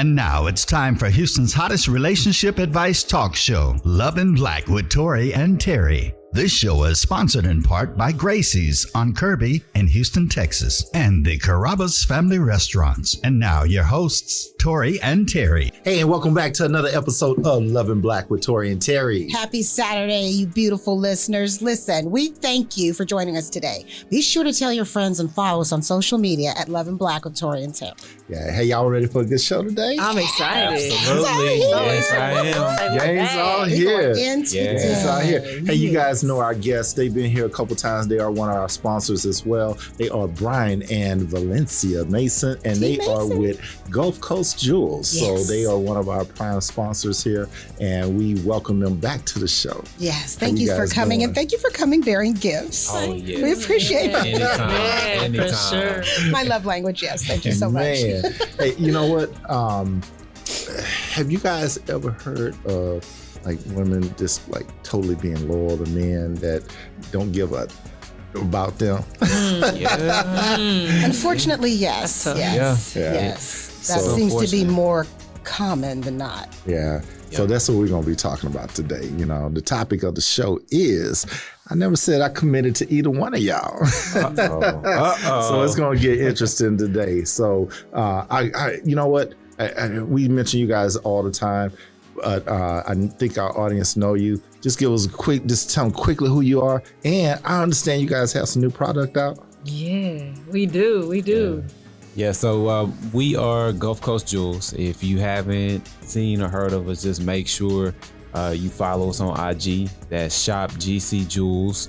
And now it's time for Houston's hottest relationship advice talk show, Lovin' Black with Tory and Teri. This show is sponsored in part by Gracie's on Kirby in Houston, Texas, and the Carrabba's Family Restaurants. And now your hosts, Tory and Teri. Hey, and welcome back to another episode of Lovin' Black with Tory and Teri. Happy Saturday, you beautiful listeners. Listen, we thank you for joining us today. Be sure to tell your friends and follow us on social media at Lovin' Black with Tory and Teri. Yeah, hey, y'all ready for a good show today? I'm excited. Absolutely. Yes, I am. Gang's all here. Gang's all here. Hey, you guys know our guests. They've been here a couple times. They are one of our sponsors as well. They are Brian and Valencia Mason, and they are with Gulf Coast Jewels. Yes. So they are one of our prime sponsors here, and we welcome them back to the show. Yes, thank you for coming, and thank you for coming bearing gifts. Oh, yes. We appreciate it. Anytime. For sure. My love language, yes. Thank you so much. Hey, you know what? Have you guys ever heard of like women just like totally being loyal to men that don't give up about them? Unfortunately, yes. Yes. That So seems to be more common than not. Yeah. So that's what we're going to be talking about today. You know, the topic of the show is, I never said I committed to either one of y'all. So it's going to get interesting today. So you know what? We mention you guys all the time, but I think our audience know you. Just give us just tell them quickly who you are. And I understand you guys have some new product out. Yeah, we do. Yeah, so we are Gulf Coast Jewels. If you haven't seen or heard of us, just make sure you follow us on IG. That's Shop GC Jewels.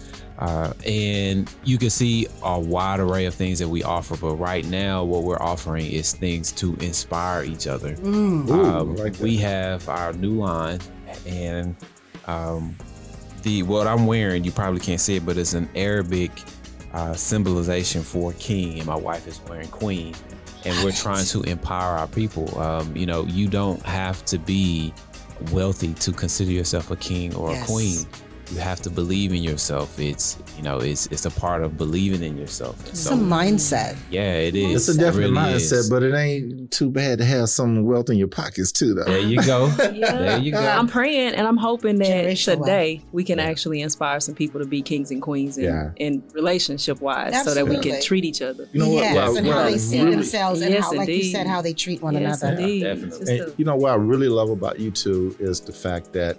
And you can see a wide array of things that we offer. But right now, what we're offering is things to inspire each other. We have our new line, and what I'm wearing, you probably can't see it, but it's an Arabic symbolization for king, and my wife is wearing queen, and we're trying to empower our people. You don't have to be wealthy to consider yourself a king or a queen. You have to believe in yourself. It's a part of believing in yourself. It's a mindset. Yeah, it is. It's a definite mindset, is. but it ain't too bad to have some wealth in your pockets too, though. There you go. There you go. I'm praying and I'm hoping that today we can actually inspire some people to be kings and queens in relationship wise, so that we can treat each other. You know what? And how they see themselves, and how, like you said, how they treat one another. Indeed. Definitely. And you know what I really love about you two is the fact that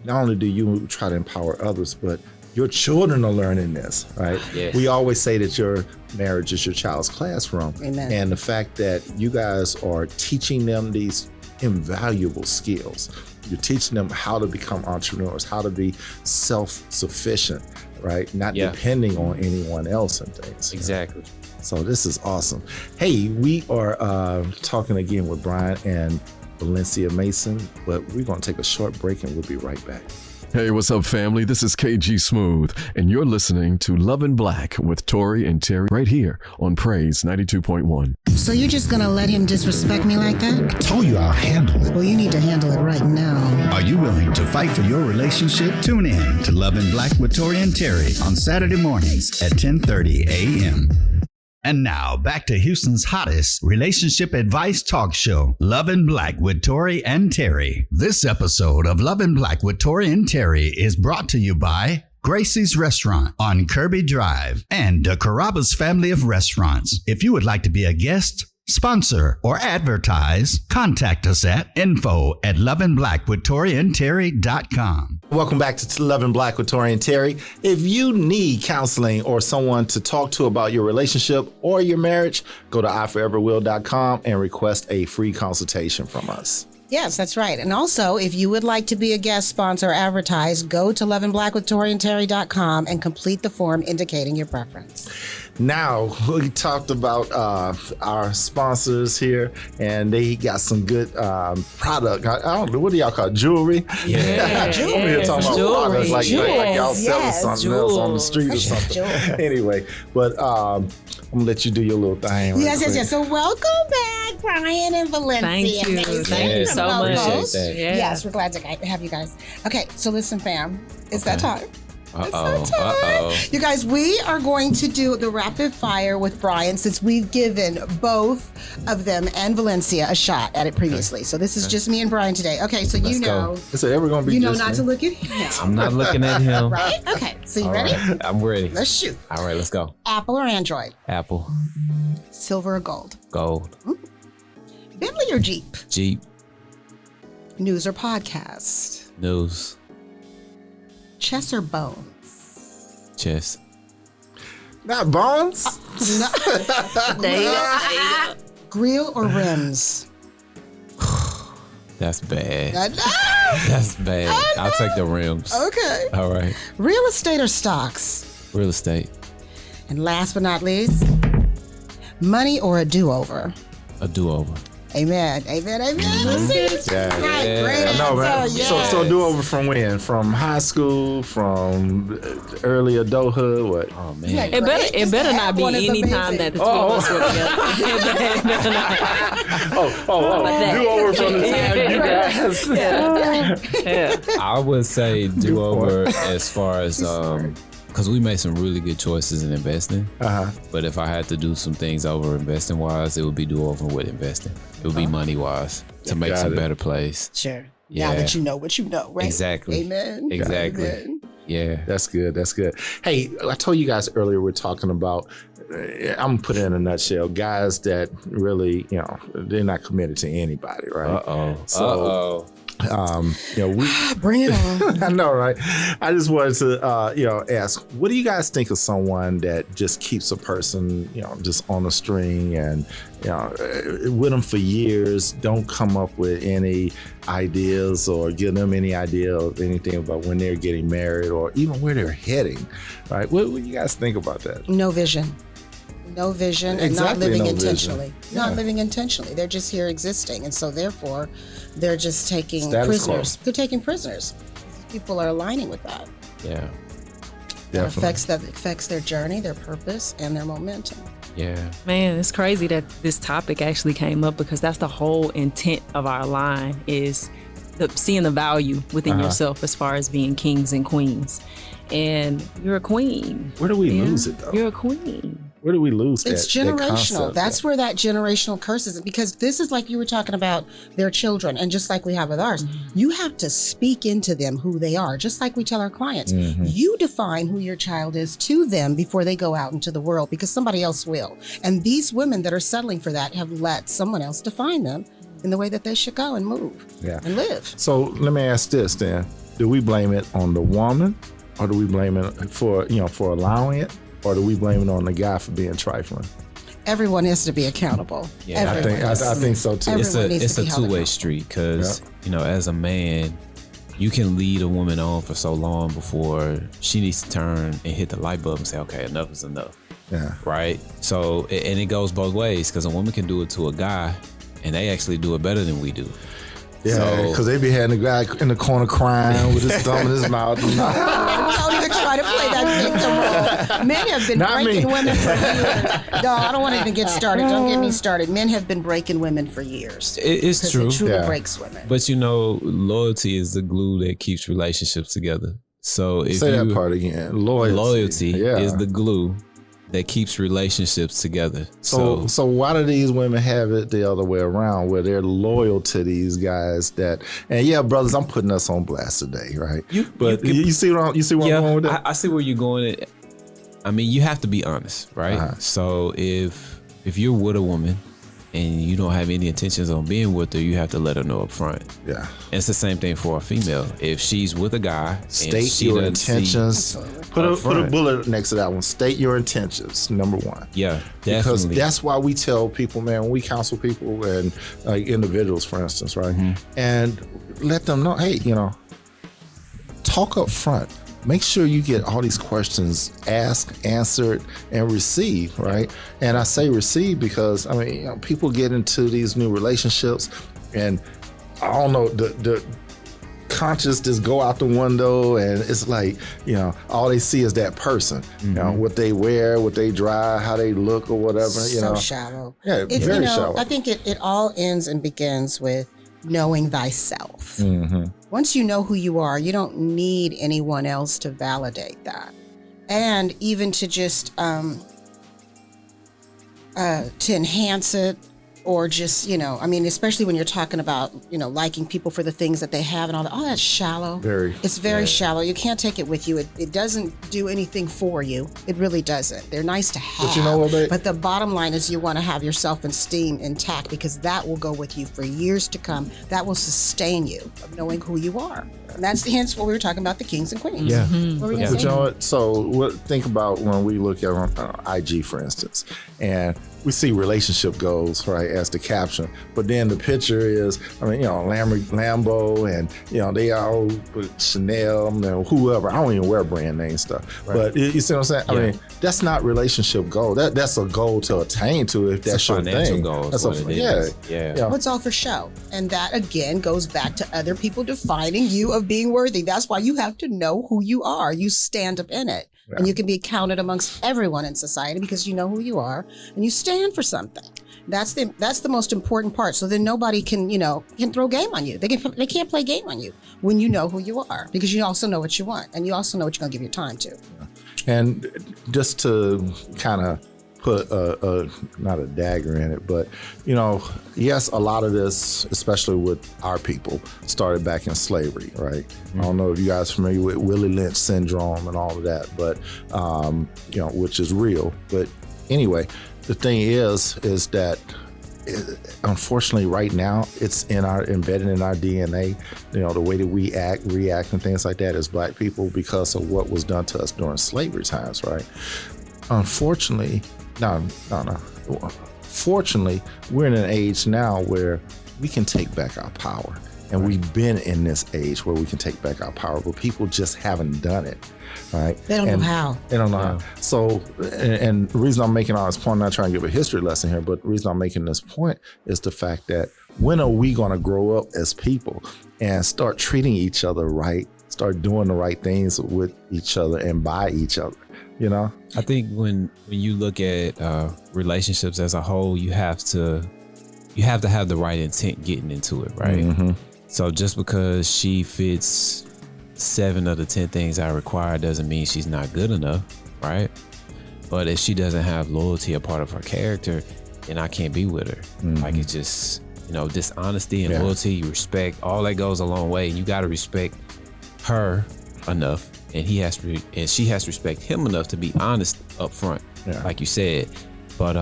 not only do you try to empower others, but your children are learning this, right? Yes. We always say that your marriage is your child's classroom. Amen. And the fact that you guys are teaching them these invaluable skills. You're teaching them how to become entrepreneurs, how to be self-sufficient, right? Not depending on anyone else and things. Exactly. So this is awesome. Hey, we are talking again with Brian and Valencia Mason, but we're going to take a short break and we'll be right back. Hey, what's up, family? This is KG Smooth, and you're listening to Lovin' Black with Tory and Teri right here on Praise 92.1. So you're just going to let him disrespect me like that? I told you I'll handle it. Well, you need to handle it right now. Are you willing to fight for your relationship? Tune in to Lovin' Black with Tory and Teri on Saturday mornings at 10:30 a.m. And now, back to Houston's hottest relationship advice talk show, Lovin' Black with Tory and Teri. This episode of Lovin' Black with Tory and Teri is brought to you by Gracie's Restaurant on Kirby Drive and the Carrabba's Family of Restaurants. If you would like to be a guest, sponsor, or advertise, contact us at info@lovinblackwithtoryandterry.com. Welcome back to Lovin' Black with Tory and Teri. If you need counseling or someone to talk to about your relationship or your marriage, go to iforeverwill.com and request a free consultation from us. Yes, that's right. And also, if you would like to be a guest sponsor or advertise, go to lovinblackwithtoryandterry.com and complete the form indicating your preference. Now, we talked about our sponsors here, and they got some good product. I don't know, what do y'all call it? Jewelry? Yeah. Jewelry. We're talking about products like y'all selling something else on the street or something. Anyway, but I'm going to let you do your little thing. Yes. So welcome back, Brian and Valencia. Thank you. Thank you so much. Appreciate that. Yes, we're glad to have you guys. Okay, so listen, fam. It's that time. You guys, we are going to do the rapid fire with Brian since we've given both of them and Valencia a shot at it previously. So this is just me and Brian today. Okay, so Let's you know. Is it ever going to be You know just not me? to look at him. I'm not looking at him. Right? Okay, so you ready? Right. I'm ready. Let's shoot. All right, let's go. Apple or Android? Apple. Silver or gold? Gold. Bentley or Jeep? Jeep. News or podcast? News. Chess or bone? Chess. Not bones. Grill or rims? That's bad. I know. That's bad. I'll take the rims. Okay. All right. Real estate or stocks? Real estate. And last but not least, money or a do-over? A do-over. Amen. Amen. Amen. Let's see this. Yeah. Right, great I know, man. answer. Yes. So do over from when? From high school? From early adulthood? What? Oh man. It better not be any time that the two of us were together. It better not. Do over from the time you guys. Yeah. I would say do-over as far as because we made some really good choices in investing. But if I had to do some things over investing wise, it would be do-over with investing. It would be money wise to make some better plays. Sure. Yeah. Now that you know what you know, right? Exactly. Amen. Exactly. Amen. Yeah. That's good. That's good. Hey, I told you guys earlier we're talking about, I'm going to put it in a nutshell, guys that really, they're not committed to anybody, right? So, we bring it on. I know, right? I just wanted to, ask, what do you guys think of someone that just keeps a person, just on a string and, with them for years, don't come up with any ideas or give them any idea of anything about when they're getting married or even where they're heading, right? What do you guys think about that? No vision. No vision and Exactly, not living no intentionally. vision. Not Yeah. living intentionally. They're just here existing. And so therefore, they're just taking Status prisoners. quo. They're taking prisoners. People are aligning with that. Yeah. Definitely. It affects their journey, their purpose, and their momentum. Yeah. Man, it's crazy that this topic actually came up because that's the whole intent of our line is seeing the value within yourself as far as being kings and queens. And you're a queen. Where do we lose it, though? You're a queen. Where do we lose It's that generational. concept? That's where that generational curse is. Because this is like you were talking about their children, and just like we have with ours, you have to speak into them who they are, just like we tell our clients. You define who your child is to them before they go out into the world, because somebody else will. And these women that are settling for that have let someone else define them in the way that they should go and move and live. So let me ask this then. Do we blame it on the woman, or do we blame it for allowing it? Or do we blame it on the guy for being trifling? Everyone has to be accountable. Yeah, I think so too. It's a two-way street because, as a man, you can lead a woman on for so long before she needs to turn and hit the light bulb and say, okay, enough is enough. Yeah. Right? So, and it goes both ways because a woman can do it to a guy and they actually do it better than we do. Yeah, because they be having the guy in the corner crying with his thumb in his mouth. Don't even try to play that victim role. Men have been breaking women for years. No, I don't want to even get started. Don't get me started. Men have been breaking women for years. It's true. It truly breaks women. But loyalty is the glue that keeps relationships together. So if Say that part again. Loyalty is the glue that keeps relationships together. So why do these women have it the other way around, where they're loyal to these guys that? And yeah, brothers, I'm putting us on blast today, right? You see where I'm going with that? I see where you're going. I mean, you have to be honest, right? So if you're with a woman and you don't have any intentions on being with her, you have to let her know up front. Yeah. And it's the same thing for a female. If she's with a guy, state your intentions. Put a bullet next to that one. State your intentions, number one. Yeah, definitely. Because that's why we tell people, man, when we counsel people and like individuals, for instance, right? And let them know, hey, talk up front. Make sure you get all these questions asked, answered, and received, right? And I say receive because, people get into these new relationships and I don't know, the conscious just go out the window and it's like, all they see is that person, what they wear, what they drive, how they look or whatever, So shallow. Yeah, very shallow. I think it all ends and begins with knowing thyself. Once you know who you are, you don't need anyone else to validate that. And even to just to enhance it, or just, especially when you're talking about, liking people for the things that they have and all that. Oh, that's shallow. It's very shallow. You can't take it with you. It doesn't do anything for you. It really doesn't. They're nice to have. But you know what, babe? But the bottom line is you want to have your self-esteem intact, because that will go with you for years to come. That will sustain you of knowing who you are. And that's hence what we were talking about, the kings and queens. Yeah. What were we gonna But say? you know what? So think about when we look at IG, for instance, and we see relationship goals, right, as the caption. But then the picture is, Lambo, and, they all put Chanel and whoever. I don't even wear brand name stuff. Right. But you see what I'm saying? Yeah. I mean, that's not relationship goal. That's a goal to attain to if that's your thing. Goal That's what it is. Yeah. Well, it's all for show. And that, again, goes back to other people defining you of being worthy. That's why you have to know who you are. You stand up in it. Yeah. And you can be counted amongst everyone in society because you know who you are and you stand for something. That's the most important part. So then nobody can throw game on you. They can't play game on you when you know who you are, because you also know what you want and you also know what you're going to give your time to. Yeah. And just to kind of put not a dagger in it, but yes, a lot of this, especially with our people, started back in slavery, right? I don't know if you guys are familiar with Willie Lynch syndrome and all of that, but which is real. But anyway, the thing is that unfortunately right now it's embedded in our DNA, the way that we react and things like that as Black people because of what was done to us during slavery times, right? Unfortunately, fortunately, we're in an age now where we can take back our power. And we've been in this age where we can take back our power, but people just haven't done it, right? They don't know how. They don't know how. So, and the reason I'm making all this point, I'm not trying to give a history lesson here, but the reason I'm making this point is the fact that when are we going to grow up as people and start treating each other right, start doing the right things with each other and by each other? I think when you look at relationships as a whole, you have to have the right intent getting into it, right? Mm-hmm. So just because she fits 7 of the 10 things I require doesn't mean she's not good enough, right? But if she doesn't have loyalty a part of her character, then I can't be with her. Mm-hmm. Like, it's just, dishonesty and loyalty, respect, all that goes a long way. And you got to respect her enough, and she has to respect him enough to be honest up front, like you said. But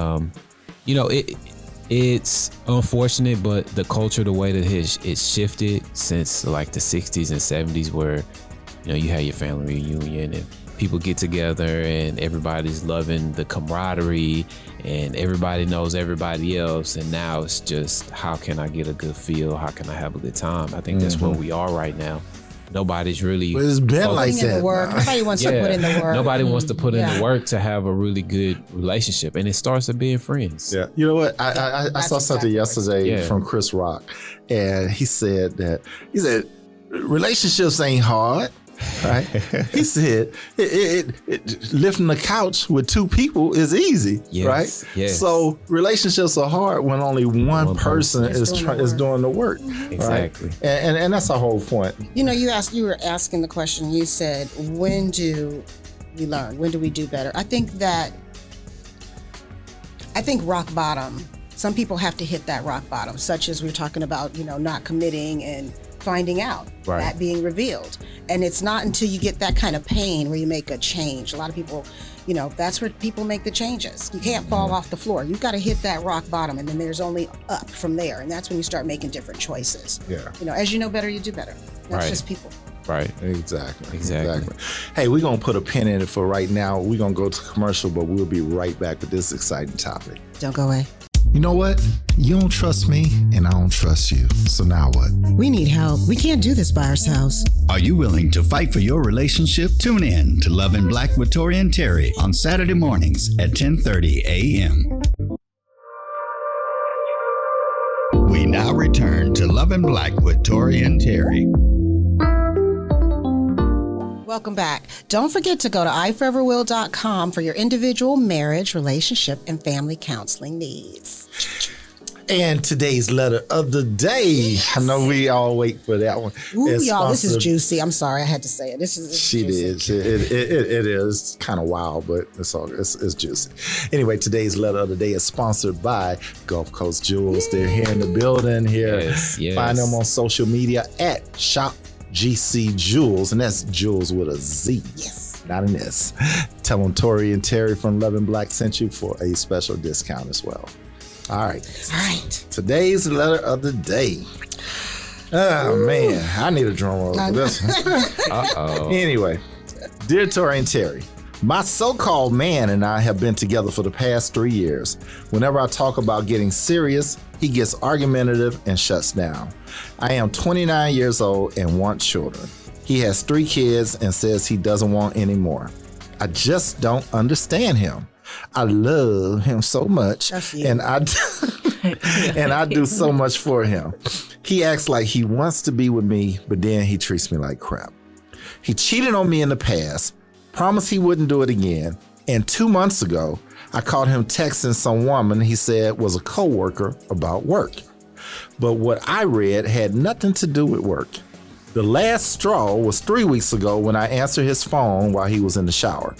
it's unfortunate, but the culture, the way that it's shifted since like the 60s and 70s, where you had your family reunion and people get together and everybody's loving the camaraderie and everybody knows everybody else, and now it's just, how can I get a good feel, how can I have a good time? I think that's where we are right now. Nobody's really. But it's been like that. Nobody wants to put in the work. Nobody wants to put in the work to have a really good relationship, and it starts with being friends. Yeah, you know what? I saw something yesterday from Chris Rock, and he said relationships ain't hard. Right? He said lifting the couch with 2 people is easy, right? Yes. So relationships are hard when only one person is doing the work. Exactly. Right? And that's the whole point. You were asking the question, you said, when do we learn? When do we do better? I think rock bottom, some people have to hit that rock bottom, such as we're talking about, not committing and finding out, that being revealed. And it's not until you get that kind of pain where you make a change. A lot of people, that's where people make the changes. You can't fall off the floor. You've got to hit that rock bottom, and then there's only up from there. And that's when you start making different choices. Yeah. As you know better, you do better. That's just people. Right. Exactly. Hey, we're going to put a pin in it for right now. We're going to go to commercial, but we'll be right back with this exciting topic. Don't go away. You know what? You don't trust me, and I don't trust you. So now what? We need help. We can't do this by ourselves. Are you willing to fight for your relationship? Tune in to Love in Black with Tory and Teri on Saturday mornings at 10:30 a.m. We now return to Love in Black with Tory and Teri. Welcome back. Don't forget to go to iforeverwill.com for your individual marriage, relationship, and family counseling needs. And today's letter of the day. Yes. I know we all wait for that one. Ooh, y'all, this is juicy. I'm sorry, I had to say it. This is juicy. It is kind of wild, but it's juicy. Anyway, today's letter of the day is sponsored by Gulf Coast Jewels. They're here in the building here. Yes. Find them on social media at Shop GC Jewels, and that's Jewels with a Z. Yes. Not an S. Tell them Tory and Teri from Love and Black sent you for a special discount as well. All right. Today's letter of the day. Oh, man. I need a drum roll for this one. Uh-oh. Anyway, dear Tory and Teri, my so-called man and I have been together for the past 3 years. Whenever I talk about getting serious, he gets argumentative and shuts down. I am 29 years old and want children. He has 3 kids and says he doesn't want any more. I just don't understand him. I love him so much, and I do so much for him. He acts like he wants to be with me, but then he treats me like crap. He cheated on me in the past, promised he wouldn't do it again, and 2 months ago, I caught him texting some woman he said was a coworker about work. But what I read had nothing to do with work. The last straw was 3 weeks ago when I answered his phone while he was in the shower.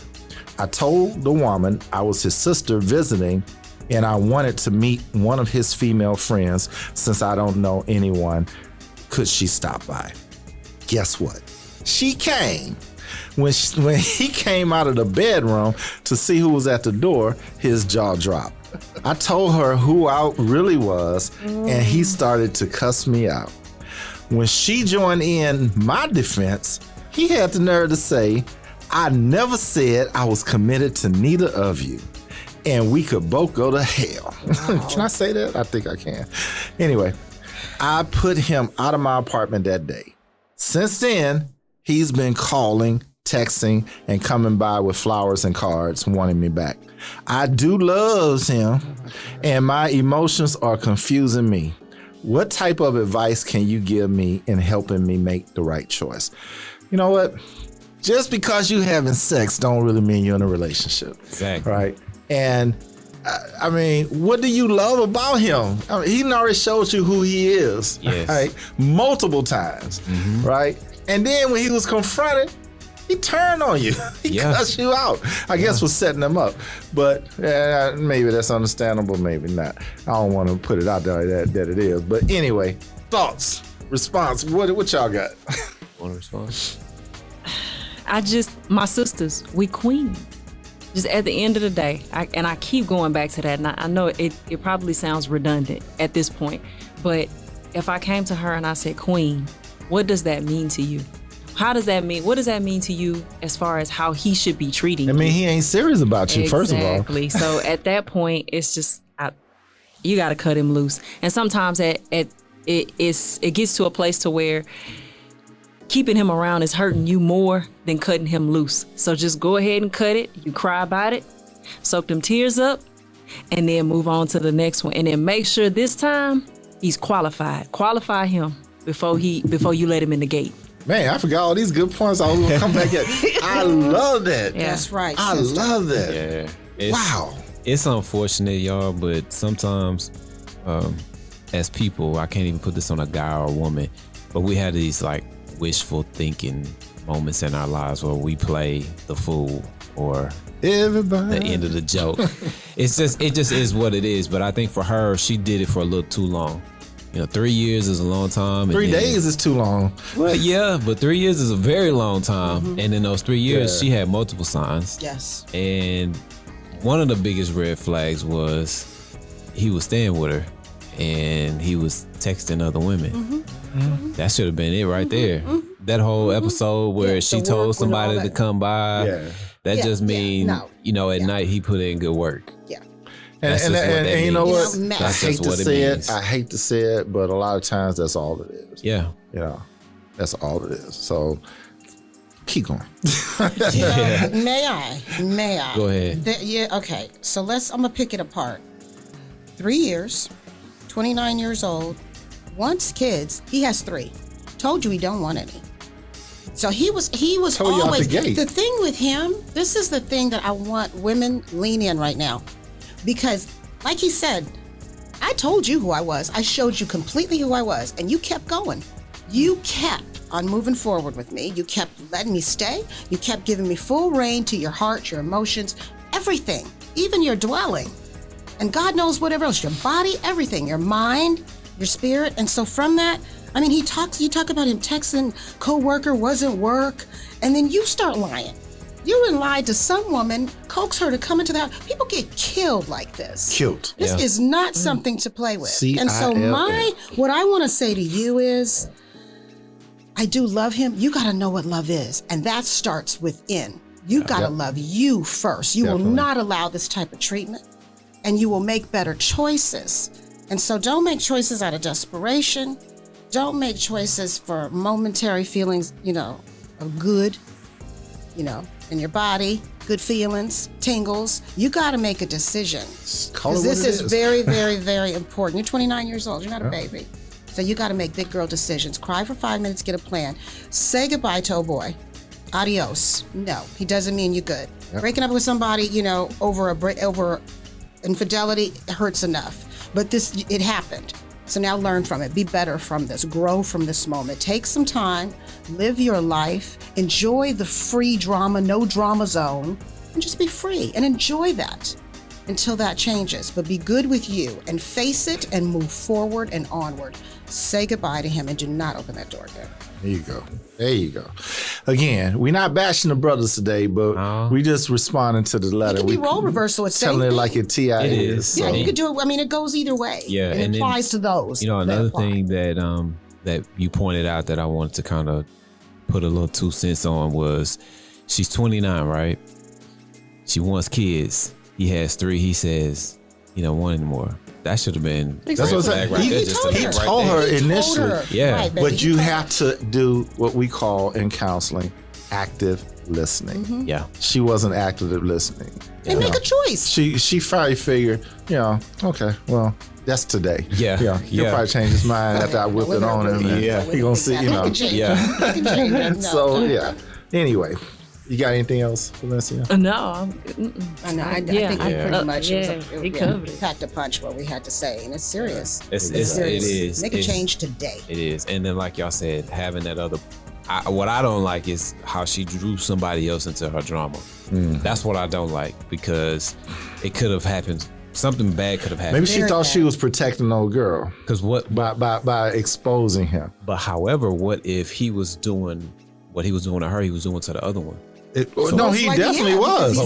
I told the woman I was his sister visiting and I wanted to meet one of his female friends since I don't know anyone. Could she stop by? Guess what? She came. When he came out of the bedroom to see who was at the door, his jaw dropped. I told her who I really was and he started to cuss me out. When she joined in my defense, he had the nerve to say, I never said I was committed to neither of you, and we could both go to hell. Wow. Can I say that? I think I can. Anyway, I put him out of my apartment that day. Since then, he's been calling, texting, and coming by with flowers and cards wanting me back. I do love him, and my emotions are confusing me. What type of advice can you give me in helping me make the right choice? You know what? Just because you having sex don't really mean you're in a relationship. Exactly. Right? And I mean, what do you love about him? I mean, he already showed you who he is. Yes. Right? Multiple times. Mm-hmm. Right? And then when he was confronted, he turned on you. He cussed you out. I guess for setting them up. But maybe that's understandable, maybe not. I don't want to put it out there that it is. But anyway, thoughts, response. What y'all got? Want to respond? My sisters, we queens. Just at the end of the day, I keep going back to that, and I know it probably sounds redundant at this point, but if I came to her and I said, Queen, what does that mean to you? How does that mean? What does that mean to you as far as how he should be treating you? I mean, he ain't serious about you, first of all. Exactly. So at that point, it's just, you got to cut him loose. And sometimes it gets to a place to where keeping him around is hurting you more than cutting him loose. So just go ahead and cut it. You cry about it, soak them tears up, and then move on to the next one. And then make sure this time he's qualified. Qualify him before you let him in the gate. Man, I forgot all these good points I was going to come back at. I love that. Yeah. That's right. I love that. Yeah. Wow. It's unfortunate, y'all, but sometimes as people, I can't even put this on a guy or a woman, but we have these like wishful thinking moments in our lives where we play the fool or everybody the end of the joke. It just is what it is. But I think for her, she did it for a little too long. 3 years is a long time. 3 days is too long. Well, yeah, but 3 years is a very long time. Mm-hmm. And in those 3 years, she had multiple signs. Yes. And one of the biggest red flags was he was staying with her and he was texting other women. Mm-hmm. Mm-hmm. That should have been it right there. Mm-hmm. That whole episode where she told somebody to come by. That just means, at night he put in good work. Yeah. And you know what? I hate to say it. I hate to say it, but a lot of times that's all it is. Yeah. That's all it is. So keep going. May I? Go ahead. Okay. So I'm gonna pick it apart. 3 years, 29 years old, wants kids. He has 3. Told you he don't want any. So he was told always you out the gate. The thing with him. This is the thing that I want women lean in right now, because like he said, I told you who I was. I showed you completely who I was, and you kept going. You kept on moving forward with me. You kept letting me stay. You kept giving me full reign to your heart, your emotions, everything, even your dwelling. And God knows whatever else, your body, everything, your mind, your spirit. And so from that, I mean, you talk about him texting co-worker, wasn't work, and then you start lying. You lied to some woman, coax her to come into the house. People get killed like this. Killed. This is not something to play with. C-I-L-L. And so what I want to say to you is, I do love him. You got to know what love is. And that starts within. You got to love you first. You will not allow this type of treatment, and you will make better choices. And so don't make choices out of desperation. Don't make choices for momentary feelings, of good, in your body, good feelings, tingles. You got to make a decision. Because this is very, very, very important. You're 29 years old. You're not a baby. So you got to make big girl decisions. Cry for 5 minutes, get a plan. Say goodbye to a boy. Adios. No, he doesn't mean you good. Breaking up with somebody, over infidelity hurts enough. But it happened. So now learn from it. Be better from this. Grow from this moment. Take some time. Live your life. Enjoy the free drama, no drama zone. And just be free and enjoy that until that changes. But be good with you and face it and move forward and onward. Say goodbye to him and do not open that door again. There you go. Again, we're not bashing the brothers today, but we just responding to the letter. It can be role reversal. It's telling it like it T.I. It is. Yeah, So. you could do it. I mean, it goes either way. Yeah, and it applies to those. Another thing that you pointed out that I wanted to kind of put a little 2 cents on was she's 29, right? She wants kids. He has 3. He says, one anymore. That should have been. That's what I'm saying. He told her initially. Yeah. Right, baby. But you have to do what we call in counseling active listening. Mm-hmm. Yeah. She wasn't actively listening. And make a choice. She probably figured, okay, well, that's today. Yeah. He'll probably change his mind after I whip it on him. And he gonna see, So Anyway, you got anything else, Valencia? No. I know. I think pretty much he covered it. packed a punch what we had to say, and it's serious. It is. Make a change today. It is. And then, like y'all said, having that other. What I don't like is how she drew somebody else into her drama. That's what I don't like, because it could have happened. Something bad could have happened. Maybe she thought she was protecting the old girl. Because by exposing him. But however, what if he was doing what he was doing to her, he was doing to the other one? He definitely was.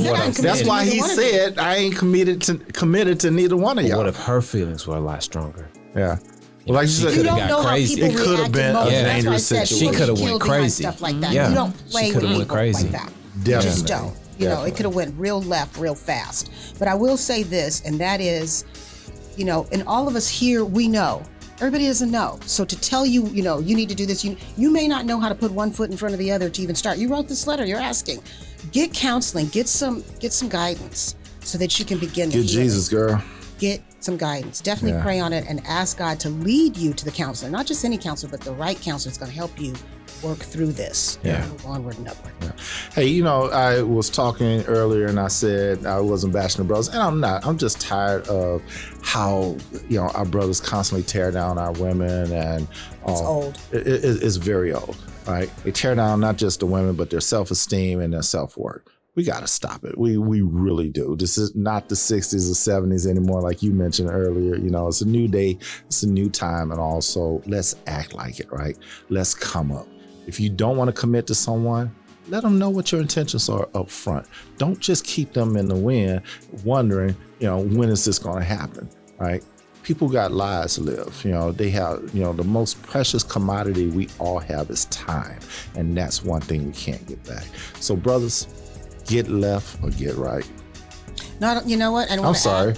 That's why he said, I ain't committed to neither one of y'all. What if her feelings were a lot stronger? Yeah. Well, like you said, You don't know crazy. how people It could have been a dangerous situation. She could have went crazy. Stuff like that. Yeah. You don't play She with could have people went crazy. like that. Definitely. Just don't. It could have went real left, real fast. But I will say this, and that is, and all of us here, we know. Everybody doesn't know. So to tell you, you need to do this, you may not know how to put one foot in front of the other to even start. You wrote this letter, you're asking. Get counseling, get some guidance so that you can begin to Get Jesus, girl. Get some guidance. Definitely pray on it and ask God to lead you to the counselor. Not just any counselor, but the right counselor is going to help you work through this. Move onward and upward. Hey, I was talking earlier and I said I wasn't bashing the brothers, and I'm not. I'm just tired of how, our brothers constantly tear down our women, and It's old. It's very old, right? They tear down not just the women, but their self-esteem and their self-worth. We got to stop it. We really do. This is not the 60s or 70s anymore, like you mentioned earlier. It's a new day, it's a new time, and also let's act like it, right? Let's come up. If you don't want to commit to someone, let them know what your intentions are up front. Don't just keep them in the wind wondering, when is this going to happen, right? People got lives to live. They have, the most precious commodity we all have is time. And that's one thing we can't get back. So brothers, get left or get right. No, you know what? I'm sorry.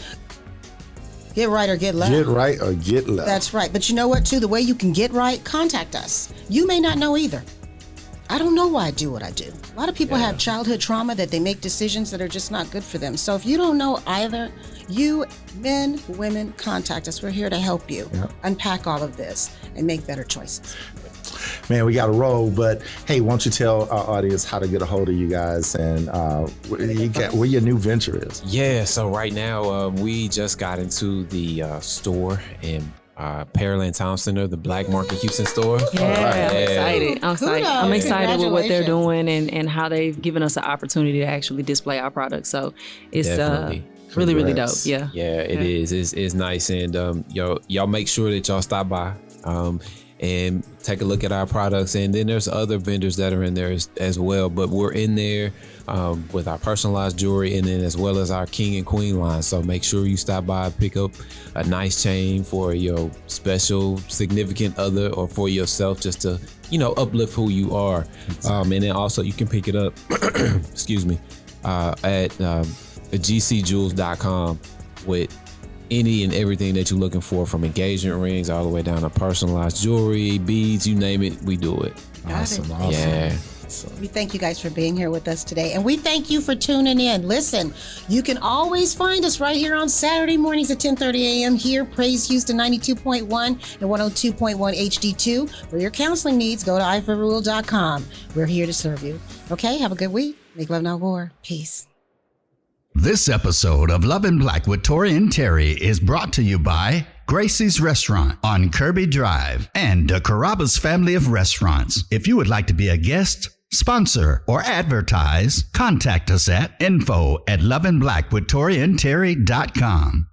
Get right or get left. Get right or get left. That's right. But you know what, too? The way you can get right, contact us. You may not know either. I don't know why I do what I do. A lot of people have childhood trauma that they make decisions that are just not good for them. So if you don't know either, you, men, women, contact us. We're here to help you unpack all of this and make better choices. man, we got to roll. But hey, why don't you tell our audience how to get a hold of you guys and where your new venture is? Yeah, so right now we just got into the store in Pearland Town Center, the Black Market Houston store. Yeah, I'm excited. Kudos. I'm excited with what they're Congratulations. doing and how they've given us an opportunity to actually display our products. So it's Definitely. really, really dope. Congrats. Yeah. Yeah, it is. It's nice, and y'all make sure that y'all stop by and take a look at our products. And then there's other vendors that are in there as well. But we're in there with our personalized jewelry, and then as well as our King and Queen line. So make sure you stop by, pick up a nice chain for your special significant other or for yourself, just to uplift who you are. And then also you can pick it up, excuse me, at gcjewels.com with any and everything that you're looking for, from engagement rings all the way down to personalized jewelry, beads, you name it, we do it. Awesome. Yeah. We thank you guys for being here with us today. And we thank you for tuning in. Listen, you can always find us right here on Saturday mornings at 10:30 a.m. here, Praise Houston 92.1 and 102.1 HD2. For your counseling needs, go to iforrule.com. We're here to serve you. Okay, have a good week. Make love, not war. Peace. This episode of Love in Black with Tory and Teri is brought to you by Gracie's Restaurant on Kirby Drive and the Carrabba's family of restaurants. If you would like to be a guest, sponsor, or advertise, contact us at info@loveandblackwithtoriandterry.com.